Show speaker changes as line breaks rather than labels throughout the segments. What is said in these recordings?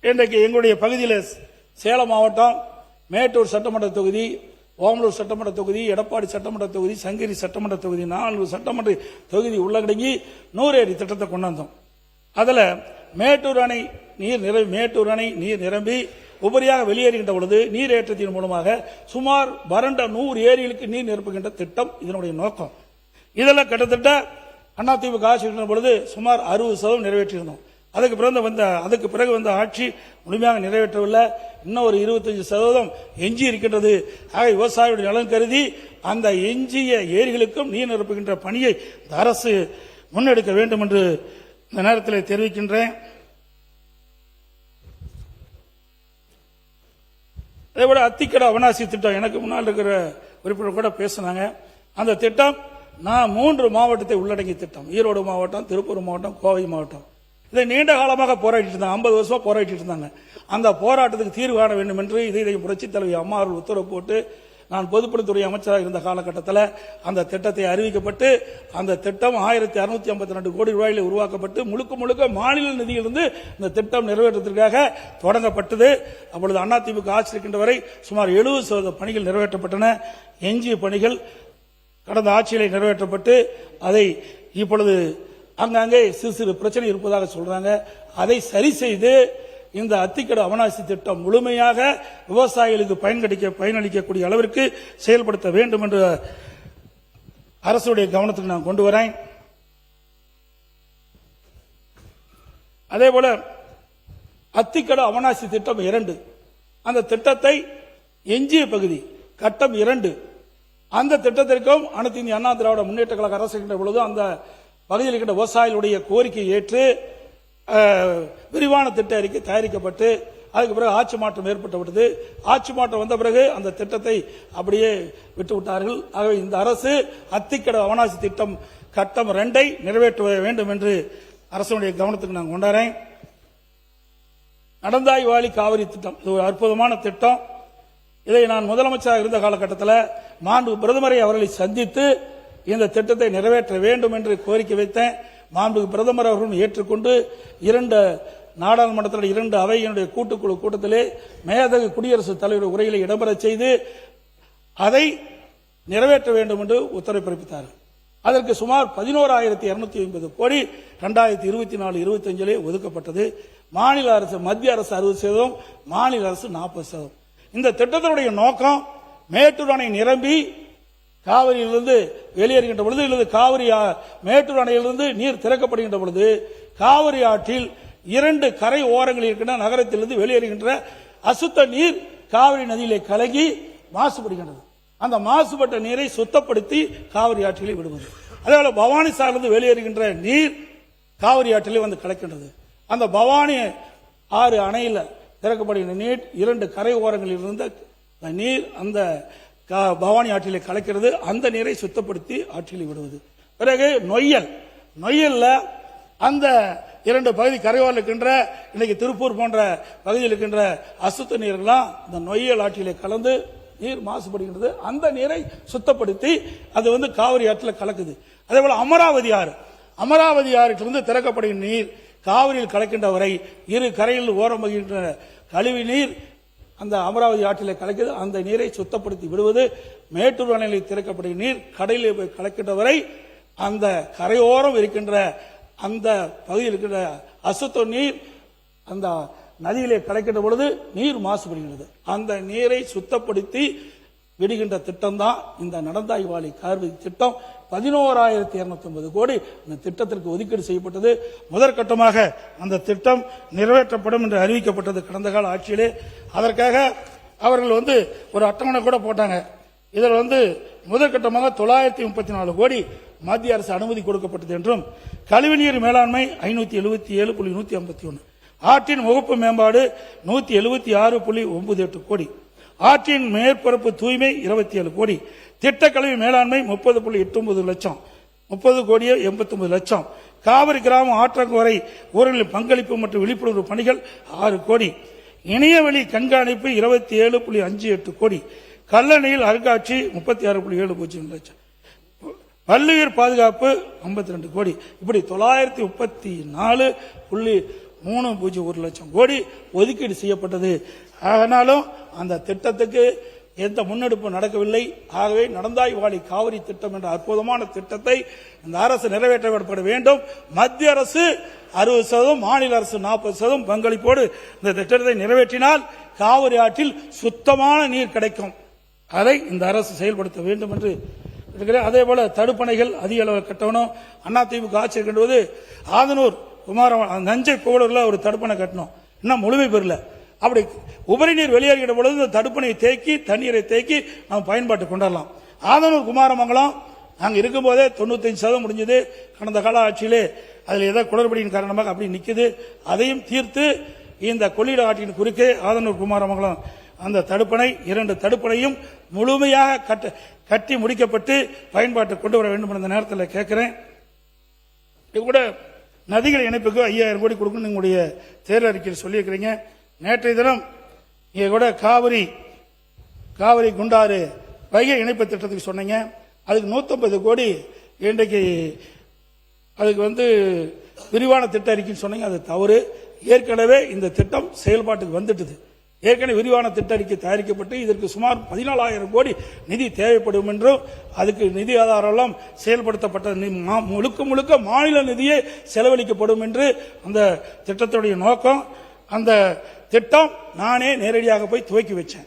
இன்றைக்கு எங்களுடைய பகுதியில் சேலம் மாவட்டம் மேட்டூர் சட்டமன்ற தொகுதி, ஓமலூர் சட்டமன்ற தொகுதி, எடப்பாடி சட்டமன்ற தொகுதி, சங்ககிரி சட்டமன்ற தொகுதி, 4 சட்டமன்ற தொகுதி உள்ளடங்கி 100 அடி திட்டத்தை கொண்டு வந்தோம். அதுல மேட்டூர் அணை நீர் நிரம்பி உபரியாக வெளியேறுகின்ற பொழுது நீரேற்றத்தின் மூலமாக சுமார் வறண்ட 100 ஏரிகளுக்கு நீர் நிரப்புகின்ற திட்டம் இதனுடைய நோக்கம். இதெல்லாம் கிட்டத்தட்ட அதிமுக ஆட்சி இருந்த பொழுது சுமார் 60% நிறைவேற்றியிருந்தோம். அதுக்கு பிறகு வந்த ஆட்சி முழுமையாக நிறைவேற்றவில்லை. இன்னும் ஒரு 25% எஞ்சி இருக்கின்றது. ஆக விவசாயிகளுடைய நலன் கருதி அந்த எஞ்சிய ஏரிகளுக்கும் நீர் நிரப்புகின்ற பணியை இந்த அரசு முன்னெடுக்க வேண்டும் என்று இந்த நேரத்தில் தெரிவிக்கின்றேன். அதேபோல அத்திக்கடை அவனாசி திட்டம், எனக்கு முன்னால் இருக்கிற உறுப்பினர் கூட பேசினாங்க. அந்த திட்டம் நான் 3 மாவட்டத்தை உள்ளடங்கிய திட்டம். ஈரோடு மாவட்டம், திருப்பூர் மாவட்டம், கோவை மாவட்டம். இதை நீண்ட காலமாக போராடிட்டு இருந்தாங்க. 50 வருஷமா போராடிட்டு இருந்தாங்க. அந்த போராட்டத்துக்கு தீர்வு காண வேண்டும் என்று இதை புரட்சித் தலைவி அம்மா அவர்கள் உத்தரவு போட்டு நான் பொதுப்பணித்துறை அமைச்சராக இருந்த காலகட்டத்தில் அந்த திட்டத்தை அறிவிக்கப்பட்டு அந்த திட்டம் 1652 கோடி ரூபாயில் உருவாக்கப்பட்டு முழுக்க மாநில நிதியிலிருந்து இந்த திட்டம் நிறைவேற்றத்திற்காக தொடங்கப்பட்டது. அப்பொழுது அதிமுக ஆட்சி இருக்கின்ற வரை சுமார் 70% பணிகள் நிறைவேற்றப்பட்டன. எஞ்சிய பணிகள் கடந்த ஆட்சியிலே நிறைவேற்றப்பட்டு அதை இப்பொழுது அங்கங்கே சிறு பிரச்சனை இருப்பதாக சொல்றாங்க. அதை சரி செய்து இந்த அத்திக்கடை அவனாசி திட்டம் முழுமையாக விவசாயிகளுக்கு பயனளிக்கக்கூடிய அளவிற்கு செயல்படுத்த வேண்டும் என்று அரசுடைய கவனத்துக்கு நான் கொண்டு வரேன். அதேபோல அத்திக்கடை அவனாசி திட்டம் 2, அந்த திட்டத்தை எஞ்சிய பகுதி கட்டம் 2, அந்த திட்டத்திற்கும் அனைத்து இந்திய அண்ணா திராவிட முன்னேற்ற கழக அரசு இருக்கின்ற பொழுது அந்த பகுதியில் இருக்கின்ற விவசாயிகளுடைய கோரிக்கையை ஏற்று விரிவான திட்ட அறிக்கை தயாரிக்கப்பட்டு அதுக்கு பிறகு ஆட்சி மாற்றம் ஏற்பட்டுவிட்டது. ஆட்சி மாற்றம் வந்த பிறகு அந்த திட்டத்தை அப்படியே விட்டுவிட்டார்கள். ஆகவே இந்த அரசு அத்திக்கடை அவனாசி திட்டம் கட்டம் 2 நிறைவேற்ற வேண்டும் என்று அரசுடைய கவனத்துக்கு நான் கொண்டாறேன். நடந்தாய் வாலி காவிரி திட்டம், இது ஒரு அற்புதமான திட்டம். இதை நான் முதலமைச்சராக இருந்த காலகட்டத்தில் மாண்பு பிரதமரை அவர்களை சந்தித்து இந்த திட்டத்தை நிறைவேற்ற வேண்டும் என்று கோரிக்கை வைத்தேன். மாண்பு பிரதமர் அவர்களும் ஏற்றுக்கொண்டு 2 நாடாளுமன்றத்தில் 2 அவையினுடைய கூட்டுக்குழு கூட்டத்திலே மேதகு குடியரசுத் தலைவர் உரையிலே இடம்பெற செய்து அதை நிறைவேற்ற வேண்டும் என்று உத்தரவு பிறப்பித்தார்கள். அதற்கு சுமார் 11,250 கோடி 2024-25 ஒதுக்கப்பட்டது. மாநில அரசு, மத்திய அரசு 60%, மாநில அரசு 40%. இந்த திட்டத்தினுடைய நோக்கம் மேட்டூர் அணை நிரம்பி காவிரியிலிருந்து வெளியேறுகின்ற பொழுது இல்லது காவிரி மேட்டூர் அணையிலிருந்து நீர் திறக்கப்படுகின்ற பொழுது காவிரி ஆற்றில் 2 கரை ஓரங்களில் இருக்கின்ற நகரத்திலிருந்து வெளியேறுகின்ற அசுத்த நீர் காவிரி நதியிலே கலகி மாசுபடுகின்றது. அந்த மாசுபட்ட நீரை சுத்தப்படுத்தி காவிரி ஆற்றிலே விடுவது. அதேபோல பவானி சாலிருந்து வெளியேறுகின்ற நீர் காவிரி ஆற்றிலே வந்து கலக்கின்றது. அந்த பவானி ஆறு அணையில் திறக்கப்படுகின்ற நீர் 2 கரை ஓரங்களில் இருந்த நீர் அந்த பவானி ஆற்றிலே கலக்கிறது. அந்த நீரை சுத்தப்படுத்தி ஆற்றிலே விடுவது. பிறகு நொய்யல்ல அந்த 2 பகுதி கரையோரம் இருக்கின்ற இன்னைக்கு திருப்பூர் போன்ற பகுதியில் இருக்கின்ற அசுத்த நீரெல்லாம் இந்த நொய்யல் ஆற்றிலே கலந்து நீர் மாசுபடுகின்றது. அந்த நீரை சுத்தப்படுத்தி அது காவிரி ஆற்றில் கலக்குது. அதே போல அமராவதி ஆற்றிலிருந்து திறக்கப்படுகின்ற நீர் காவிரியில் கலக்கின்ற வரை 2 கரையில் ஓரம் வகின்ற கழிவு நீர் அந்த அமராவதி ஆற்றிலே கலக்குது. அந்த நீரை சுத்தப்படுத்தி விடுவது. மேட்டூர் அணையில் திறக்கப்படுகிற நீர் கடலிலே போய் கலக்கின்ற வரை அந்த கரையோரம் இருக்கின்ற அந்த பகுதியில் இருக்கின்ற அசுத்த நீர் அந்த நதியிலே கலக்கின்ற பொழுது நீர் மாசுபடுகிறது. அந்த நீரை சுத்தப்படுத்தி விடுகின்ற திட்டம் தான் இந்த நடந்தாய் வாலி காவிரி திட்டம். 11,250 கோடி இந்த திட்டத்திற்கு ஒதுக்கீடு செய்யப்பட்டது. முதற்கட்டமாக அந்த திட்டம் நிறைவேற்றப்படும் என்று அறிவிக்கப்பட்டது கடந்த கால ஆட்சியிலே. அதற்காக அவர்கள் ஒரு அட்டவணை கூட போட்டாங்க. இதில் முதற்கட்டமாக 934 கோடி மத்திய அரசு அனுமதி கொடுக்கப்பட்டது என்றும், கழிவுநீர் மேலாண்மை 577.151, ஆற்றின் முகப்பு மேம்பாடு 176.98 கோடி, ஆற்றின் மேற்பரப்பு தூய்மை 27 கோடி, திட்ட கழிவு மேலாண்மை 30.89 லட்சம், 30 கோடியே 89 லட்சம், காவிரி கிராமம் ஆற்றங்கரை ஊர்களின் பங்களிப்பு மற்றும் விழிப்புணர்வு பணிகள் 6 கோடி, இணையவழி கண்காணிப்பு 27.58 கோடி, கல்லணையில் அருங்காட்சி 36.70 லட்சம், பல்லுயிர் பாதுகாப்பு 52 கோடி. இப்படி 934 3.1 லட்சம் கோடி ஒதுக்கீடு செய்யப்பட்டது. ஆனாலும் அந்த திட்டத்துக்கு எந்த முன்னெடுப்பு நடக்கவில்லை. ஆகவே நடந்தாய் வாழி காவிரி திட்டம் என்ற அற்புதமான திட்டத்தை இந்த அரசு நிறைவேற்றப்பட வேண்டும். மத்திய அரசு 60%, மாநில அரசு 40% பங்களிப்போடு இந்த திட்டத்தை நிறைவேற்றினால் காவிரி ஆற்றில் சுத்தமான நீர் கிடைக்கும். அதை இந்த அரசு செயல்படுத்த வேண்டும் என்று இருக்கிறேன். அதே போல தடுப்பணைகள் அதிக அளவில் கட்டணும். அதிமுக ஆட்சி இருக்கின்றது ஆதனூர் நஞ்சை புகழூர்ல ஒரு தடுப்பணை கட்டணும், இன்னும் முழுமை பெறல. அப்படி உபரி நீர் வெளியேறுகிற பொழுது இந்த தடுப்பணையை தேக்கி தண்ணீரை தேக்கி நாம் பயன்பாட்டு கொண்டாடலாம். ஆதனூர் குமாரமங்கலம் நாங்கள் இருக்கும்போதே 95% முடிஞ்சது. கடந்த கால ஆட்சியிலே அதில் ஏதோ குளறுபடியின் காரணமாக அப்படி நிற்குது. அதையும் தீர்த்து இந்த கொள்ளிட ஆற்றின் குறுக்கே ஆதனூர் குமாரமங்கலம் அந்த தடுப்பணை 2 தடுப்பணையும் முழுமையாக கட்டி முடிக்கப்பட்டு பயன்பாட்டு கொண்டு வர வேண்டும் என்ற நேரத்தில் கேட்கிறேன். இது கூட நதிகள் இணைப்புக்கு 5000 கோடி கொடுக்கணும் உங்களுடைய தேர்தல் அறிக்கையில் சொல்லியிருக்கிறீங்க. நேற்றைய தினம் இங்கே கூட காவிரி குண்டாறு வைகை இணைப்பு திட்டத்துக்கு சொன்னீங்க. அதுக்கு 150 கோடி இன்றைக்கு அதுக்கு விரிவான திட்ட அறிக்கைன்னு சொன்னீங்க. அது தவறு. ஏற்கனவே இந்த திட்டம் செயல்பாட்டுக்கு வந்துட்டது. ஏற்கனவே விரிவான திட்ட அறிக்கை தயாரிக்கப்பட்டு இதற்கு சுமார் 14,000 கோடி நிதி தேவைப்படும் என்றும் அதுக்கு நிதி ஆதாரம் செயல்படுத்தப்பட்ட முழுக்க மாநில நிதியே செலவழிக்கப்படும் என்று அந்த திட்டத்துடைய நோக்கம். அந்த திட்டம் நானே நேரடியாக போய் துவக்கி வச்சேன்.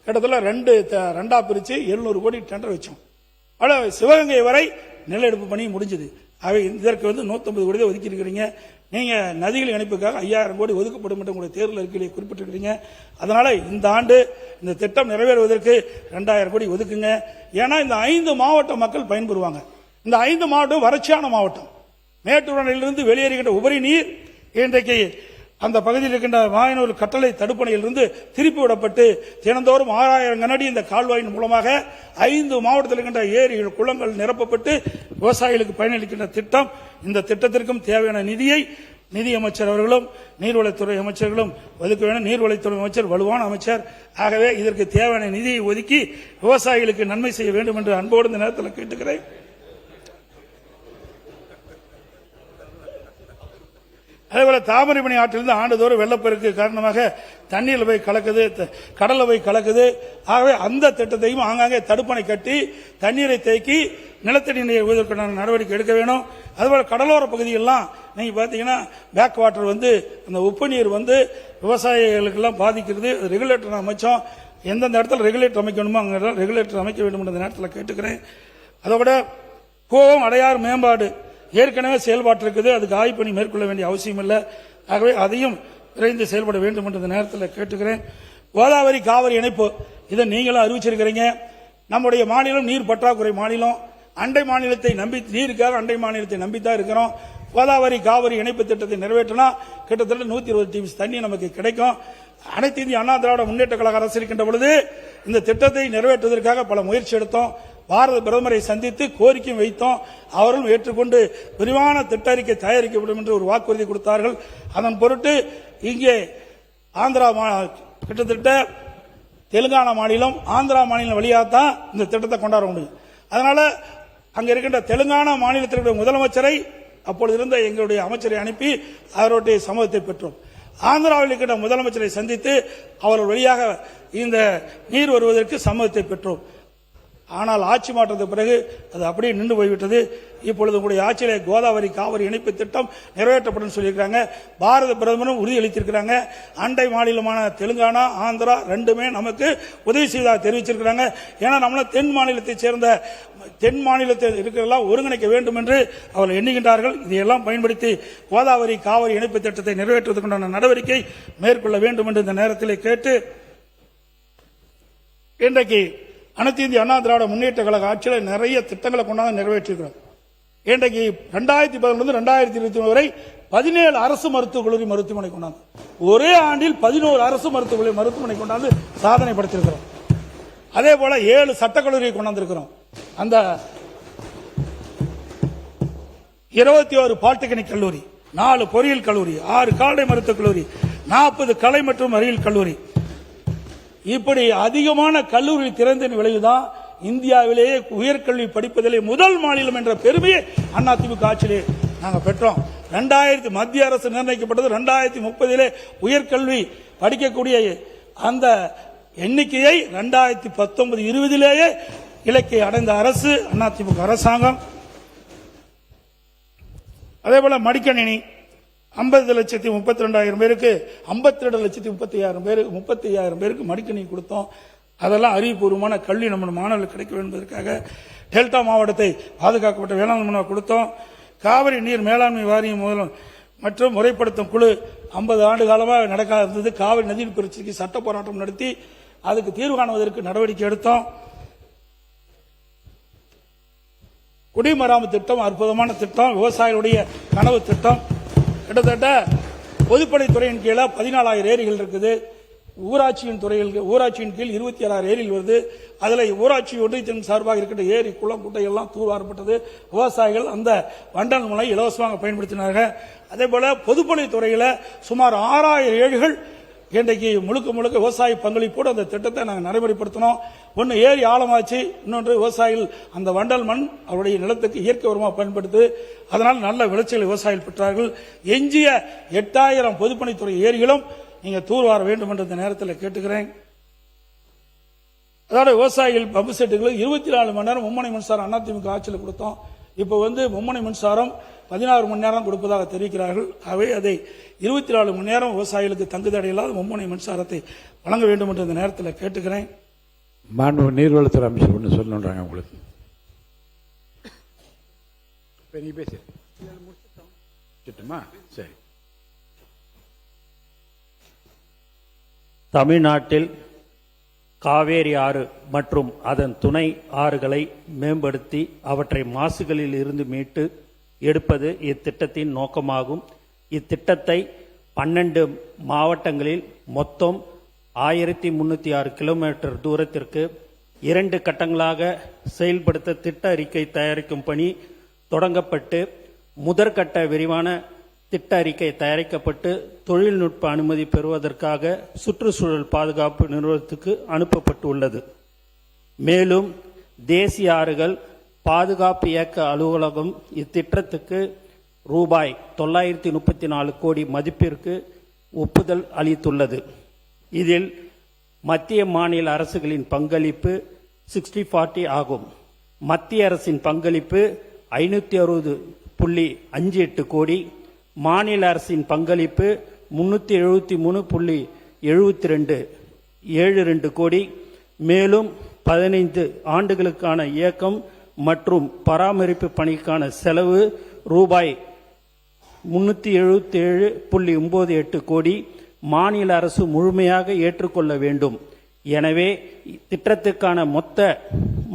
கிட்டத்தட்ட ரெண்டா பிரிச்சு 700 கோடி டெண்டர் வச்சோம். சிவகங்கை வரை நிலஎடுப்பு பணி முடிஞ்சது. அவை இதற்கு 150 கோடி ஒதுக்கி இருக்கிறீங்க. நீங்க நதிகள் இணைப்புக்காக 5000 கோடி ஒதுக்கப்படும் என்று உங்களுடைய தேர்தல் அறிக்கையிலே குறிப்பிட்டிருக்கிறீங்க. அதனால இந்த ஆண்டு இந்த திட்டம் நிறைவேறுவதற்கு 2000 கோடி ஒதுக்குங்க. ஏன்னா இந்த 5 மாவட்ட மக்கள் பயன்பெறுவாங்க. இந்த 5 மாவட்டம் வறட்சியான மாவட்டம். மேட்டூர் அணையிலிருந்து வெளியேறுகின்ற உபரி நீர் இன்றைக்கு அந்த பகுதியில் இருக்கின்ற மாயனூர் கட்டளை தடுப்பணையிலிருந்து திருப்பி விடப்பட்டு தினந்தோறும் 6000 கனஅடி இந்த கால்வாயின் மூலமாக 5 மாவட்டத்தில் இருக்கின்ற ஏரிகள் குளங்கள் நிரப்பப்பட்டு விவசாயிகளுக்கு பயனளிக்கின்ற திட்டம். இந்த திட்டத்திற்கும் தேவையான நிதியை நிதியமைச்சர் அவர்களும் நீர்வளத்துறை அமைச்சர்களும் ஒதுக்க வேண்டும். நீர்வளத்துறை அமைச்சர் வலுவான அமைச்சர். ஆகவே இதற்கு தேவையான நிதியை ஒதுக்கி விவசாயிகளுக்கு நன்மை செய்ய வேண்டும் என்று அன்போடு இந்த நேரத்தில் கேட்டுக்கிறேன். அதேபோல தாமிரபரணி ஆற்றிலிருந்து ஆண்டுதோறும் வெள்ளப்பெருக்கு காரணமாக தண்ணீரில் போய் கலக்குது, கடலில் போய் கலக்குது. ஆகவே அந்த திட்டத்தையும் ஆங்காங்கே தடுப்பணை கட்டி தண்ணீரை தேக்கி நிலத்தடி நீரை உயர்வதற்கான நடவடிக்கை எடுக்க வேணும். அதுபோல கடலோர பகுதியெல்லாம் நீங்க பாத்தீங்கன்னா பேக் வாட்டர் அந்த உப்பு நீர் விவசாயிகளுக்கெல்லாம் பாதிக்கிறது. ரெகுலேட்டர் அமைச்சோம். எந்தெந்த இடத்துல ரெகுலேட்டர் அமைக்கணுமோ அங்க ரெகுலேட்டர் அமைக்க வேண்டும் என்ற நேரத்தில் கேட்டுக்கிறேன். அதோட கோவம் அடையாறு மேம்பாடு ஏற்கனவே செயல்பாட்டு இருக்குது. அதுக்கு ஆய்வு பணி மேற்கொள்ள வேண்டிய அவசியம் இல்லை. ஆகவே அதையும் விரைந்து செயல்பட வேண்டும் என்ற நேரத்தில் கேட்டுக்கிறேன். கோதாவரி காவிரி இணைப்பு இதை நீங்களும் அறிவிச்சிருக்கிறீங்க. நம்முடைய மாநிலம் நீர் பற்றாக்குறை மாநிலம். அண்டை மாநிலத்தை நம்பி நீருக்காக அண்டை மாநிலத்தை நம்பித்தான் இருக்கிறோம். கோதாவரி காவிரி இணைப்பு திட்டத்தை நிறைவேற்றினா கிட்டத்தட்ட 120 டிஎம்சி தண்ணி நமக்கு கிடைக்கும். அனைத்து இந்திய அண்ணா திராவிட முன்னேற்ற கழக அரசு இருக்கின்ற பொழுது இந்த திட்டத்தை நிறைவேற்றுவதற்காக பல முயற்சி எடுத்தோம். பாரத பிரதமரை சந்தித்து கோரிக்கை வைத்தோம். அவர்களும் ஏற்றுக்கொண்டு விரிவான திட்ட அறிக்கை தயாரிக்கப்படும் என்று ஒரு வாக்குறுதி கொடுத்தார்கள். அதன் பொருட்டு இங்கே ஆந்திரா கிட்டத்தட்ட தெலுங்கானா மாநிலம் ஆந்திரா மாநிலம் வழியாகத்தான் இந்த திட்டத்தை கொண்டாட முடியும். அதனால அங்க இருக்கின்ற தெலுங்கானா மாநிலத்தினுடைய முதலமைச்சரை அப்பொழுது இருந்த எங்களுடைய அமைச்சரை அனுப்பி அவருடைய சம்மதத்தை பெற்றோம். ஆந்திராவில் இருக்கின்ற முதலமைச்சரை சந்தித்து அவர்கள் வழியாக இந்த நீர் வருவதற்கு சம்மதத்தை பெற்றோம். ஆனால் ஆட்சி மாற்றத்துக்கு பிறகு அது அப்படியே நின்று போய்விட்டது. இப்பொழுது உங்களுடைய ஆட்சியிலே கோதாவரி காவிரி இணைப்பு திட்டம் நிறைவேற்றப்படும் சொல்லியிருக்காங்க. பாரத பிரதமரும் உறுதியளித்திருக்கிறாங்க. அண்டை மாநிலமான தெலுங்கானா ஆந்திரா ரெண்டுமே நமக்கு உதவி செய்வதாக தெரிவிச்சிருக்கிறாங்க. ஏன்னா நம்மள தென் மாநிலத்தைச் சேர்ந்த தென் மாநிலத்தில் இருக்கிறதெல்லாம் ஒருங்கிணைக்க வேண்டும் என்று அவர்கள் எண்ணுகின்றார்கள். இதையெல்லாம் பயன்படுத்தி கோதாவரி காவிரி இணைப்பு திட்டத்தை நிறைவேற்றுவதற்கான நடவடிக்கை மேற்கொள்ள வேண்டும் என்று இந்த நேரத்தில் கேட்டு இன்றைக்கு அனைத்து இந்திய அண்ணா திராவிட முன்னேற்ற கழக ஆட்சியில் நிறைய திட்டங்களை கொண்டாந்து நிறைவேற்றிருக்கிறோம். இன்றைக்கு 2011 2020 வரை 17 அரசு மருத்துவக் கல்லூரி மருத்துவமனை கொண்டாந்து ஒரே ஆண்டில் 11 அரசு மருத்துவக் மருத்துவமனை கொண்டாந்து சாதனை படுத்திருக்கிறோம். அதே போல 7 சட்டக்கல்லூரியை கொண்டாந்திருக்கிறோம். அந்த 21 பாலிடெக்னிக் கல்லூரி, 4 பொறியியல் கல்லூரி, 6 கால்நடை மருத்துவக் கல்லூரி, 40 கலை மற்றும் அறிவியல் கல்லூரி, இப்படி அதிகமான கல்லூரி திறந்ததின் விளைவுதான் இந்தியாவிலேயே உயர்கல்வி படிப்பதிலே முதல் மாநிலம் என்ற பெருமையை அதிமுக ஆட்சியிலே நாங்கள் பெற்றோம். மத்திய அரசு நிர்ணயிக்கப்பட்டது 2030 உயர்கல்வி படிக்கக்கூடிய அந்த எண்ணிக்கையை 2019-20 இலக்கை அடைந்த அரசு அதிமுக அரசாங்கம். அதேபோல மடிக்கணினி 50,32,000 பேருக்கு 52,35,000 பேருக்கு மடிக்கணினி கொடுத்தோம். அதெல்லாம் அறிவுபூர்வமான கல்வி நம்ம மாணவர்களுக்கு கிடைக்க வேண்டும் என்பதற்காக டெல்டா மாவட்டத்தை பாதுகாக்கப்பட்ட வேளாண் மனு கொடுத்தோம். காவிரி நீர் மேலாண்மை வாரியம் மற்றும் முறைப்படுத்தும் குழு 50 ஆண்டு காலமாக நடக்காத இருந்தது. காவிரி நதிநீர் பிரச்சனைக்கு சட்ட போராட்டம் நடத்தி அதுக்கு தீர்வு காணுவதற்கு நடவடிக்கை எடுத்தோம். குடிமராமத்து திட்டம் அற்புதமான திட்டம், விவசாயிகளுடைய கனவு திட்டம். கிட்டத்தட்ட பொதுப்பணித்துறையின் கீழே 14,000 ஏரிகள் இருக்குது. ஊராட்சியின் கீழ் 26 ஏரிகள் வருது. அதில் ஊராட்சி ஒன்றியத்தின் சார்பாக இருக்கிற ஏரி குளம் குட்டை எல்லாம் தூர்வாரப்பட்டது. விவசாயிகள் அந்த வண்டல் முனை இலவசமாக பயன்படுத்தினார்கள். அதே போல பொதுப்பணித்துறையில் சுமார் 6,000 ஏரிகள் இன்றைக்கு முழுக்க முழுக்க விவசாய பங்களிப்போடு அந்த திட்டத்தை நாங்கள் நடைமுறைப்படுத்தினோம். ஒன்று ஏரி ஆழமாச்சு, இன்னொன்று விவசாயிகள் அந்த வண்டல் மண் அவருடைய நிலத்துக்கு இயற்கை உரமாக பயன்படுத்து. அதனால் நல்ல விளைச்சல் விவசாயிகள் பெற்றார்கள். எஞ்சிய 8,000 பொதுப்பணித்துறை ஏரிகளும் நீங்க தூர்வார வேண்டும் என்ற இந்த நேரத்தில் கேட்டுக்கிறேன். அதோட விவசாயிகள் பம்பு செட்டுகளுக்கு 24 மணி நேரம் மும்முனை மின்சாரம் அதிமுக ஆட்சியில் கொடுத்தோம். இப்போ மும்முனை மின்சாரம் 16 மணி நேரம் கொடுப்பதாக தெரிவிக்கிறார்கள். அவை அதை 24 மணி நேரம் விவசாயிகளுக்கு தங்குதடையில்லாத மும்முனை மின்சாரத்தை வழங்க வேண்டும் என்ற இந்த நேரத்தில் கேட்டுக்கிறேன்.
மாண்பு நீர்வளத்துறை அமைச்சர் ஒன்று சொல்லணுன்றாங்க உங்களுக்கு. சரி.
தமிழ்நாட்டில் காவேரி ஆறு மற்றும் அதன் துணை ஆறுகளை மேம்படுத்தி அவற்றை மாசுகளில் இருந்து மீட்டு எடுப்பது இத்திட்டத்தின் நோக்கமாகும். இத்திட்டத்தை 12 மாவட்டங்களில் மொத்தம் 1306 கிலோமீட்டர் தூரத்திற்கு 2 கட்டங்களாக செயல்படுத்த திட்ட அறிக்கை தயாரிக்கும் பணி தொடங்கப்பட்டு முதற்கட்ட விரிவான திட்ட அறிக்கை தயாரிக்கப்பட்டு தொழில்நுட்ப அனுமதி பெறுவதற்காக சுற்றுச்சூழல் பாதுகாப்பு நிறுவனத்துக்கு அனுப்பப்பட்டுள்ளது. மேலும் தேசிய ஆறுகள் பாதுகாப்பு இயக்க அலுவலகம் இத்திட்டத்துக்கு ரூபாய் 934 கோடி மதிப்பிற்கு ஒப்புதல் அளித்துள்ளது. இதில் மத்திய மாநில அரசுகளின் பங்களிப்பு 60-40 ஆகும். மத்திய அரசின் பங்களிப்பு 560.58 கோடி, மாநில அரசின் பங்களிப்பு 373.72 கோடி. மேலும் 15 ஆண்டுகளுக்கான இயக்கம் மற்றும் பராமரிப்பு பணிக்கான செலவு ரூபாய் 377.98 கோடி மாநில அரசு முழுமையாக ஏற்றுக்கொள்ள வேண்டும். எனவே திட்டத்துக்கான மொத்த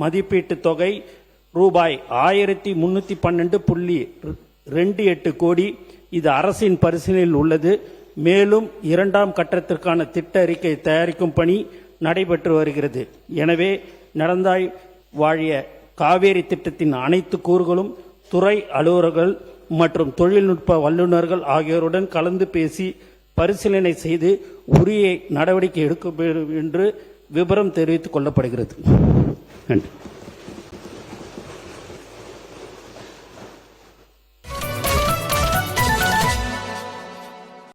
மதிப்பீட்டு தொகை ரூபாய் 1312.28 கோடி. இது அரசின் பரிசீலனையில் உள்ளது. மேலும் 2ஆம் கட்டத்திற்கான திட்ட அறிக்கை தயாரிக்கும் பணி நடைபெற்று வருகிறது. எனவே நடந்தாய் வாழிய காவேரி திட்டத்தின் அனைத்து கூறுகளும் துறை அலுவலர்கள் மற்றும் தொழில்நுட்ப வல்லுநர்கள் ஆகியோருடன் கலந்து பேசி பரிசீலனை செய்து உரிய நடவடிக்கை எடுக்க வேண்டும் என்று விபரம் தெரிவித்துக் கொள்ளப்படுகிறது. நன்றி.